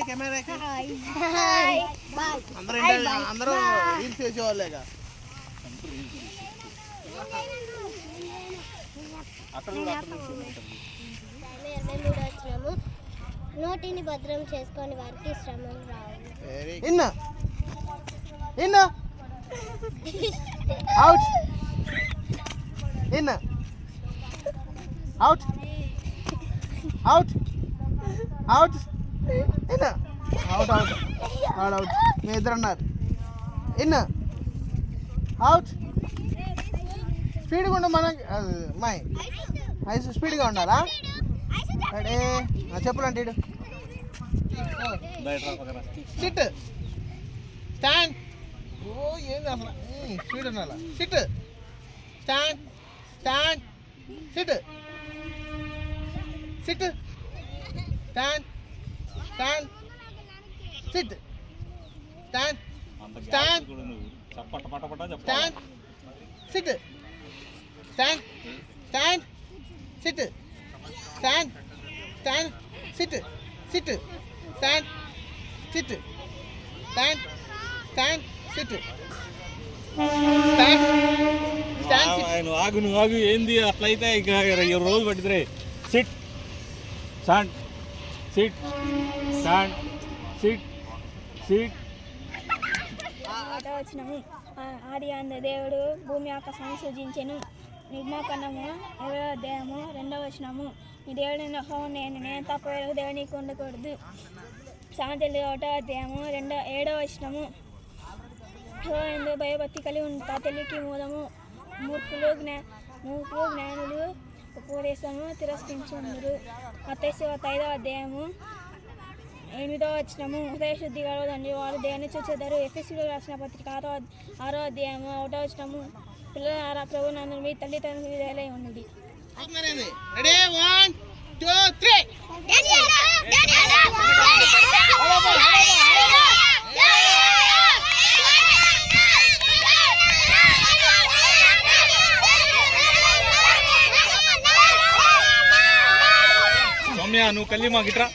కెమెరాకి బాయ్ అందరూ రీల్స్ చేసేవాళ్ళేగా. నోటిని భద్రం చేసుకొని వారికి శ్రమలు రావు. Out in out out out in out out out out మీ ఇద్దరు అన్నారు. ఇన్ అవుట్ స్పీడ్గా ఉండు. మన మై ఐస్ స్పీడ్గా ఉండాలా? అడే చెప్పులంటే ఇడు. SIT stand. ఓ ఏంది అసలు స్పీడ్ ఉండాలా? Sit stand stand sit sit stand stand sit stand stand stand sit stand stand sit stand stand sit sit stand sit stand stand sit ఆగు నువ్వు ఆగు. ఏంది అట్లయితే ఇక రోజు పట్టిద్రే. Sit stand sit stand sit sit. వచ్చినాము. ఆది అంద దేవుడు భూమి ఆకాశం సృజించెను. నిర్మాకరణము 20వ అధ్యాయము 2వ వచనము. ఈ దేవుడు నేను తప్ప వేరొక దేవుడు నీకు ఉండకూడదు. సామెతలు 1వ అధ్యాయము 7వ వచనము. ఎందు భయభక్తి కలిగి ఉంటా తెలివికి మూలము. మూర్ఖులు జ్ఞానులు ఉపదేశము తిరస్కరించుందరు. మత్తయి 5వ అధ్యాయము 8వ వచనము. హృదయ శుద్ధి కలగదండి వారు దేవుని చూచెదరు. ఎఫెసీయులకు రాసిన పత్రిక 6వ అధ్యాయము 1వ వచనము. పిల్లలారా ప్రభు నందు మీ తల్లిదండ్రులకు విధేయులై ఉండండి. సౌమ్య నువ్వు కల్లి మా గిట్రా.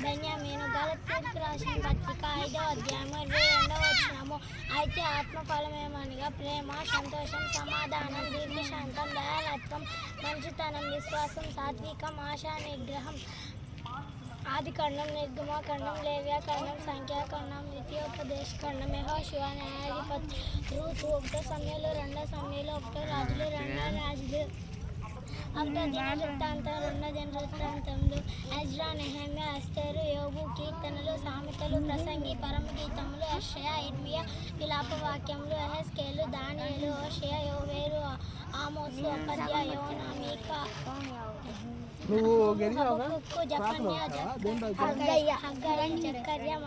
బెన్యామీను గలతీయులకు రాసిన పత్రిక 5వ అధ్యాయము 22వ వచనము. అయితే ఆత్మఫలమేమనగా ప్రేమ, సంతోషం, సమాధానం, దీర్ఘశాంతం, దయాలత్వం, మంచితనం, విశ్వాసం, సాత్వికం, ఆశా నిగ్రహం. ఆదికాండం, నిర్గమకాండం, లేవ్యాకాండం, సంఖ్యాకాండం, ద్వితీయోపదేశకాండం, యెహోషువ, న్యాయాధిపతి, రూతు, 1 సమూయేలు, 2 సమూయేలు, 1 రాజులు, 2 రాజులు, 1 దినవృత్తాంతం, 2 దినవృత్తాంతములు, ఎజ్రా, నెహెమ్యా, ఎస్తేరు, యోబు, కీర్తనలు, సామెతలు, ప్రసంగి, పరమగీతములు, యెషయా, ఇర్మియా, విలాపవాక్యములు, యెహెజ్కేలు, దానియేలు, హోషేయ, యోవేలు, ఆమోసు, ఓబద్యా, యోనా, మీకా, హబక్కూకు, జెఫన్యా, హగ్గయి, జకర్యా,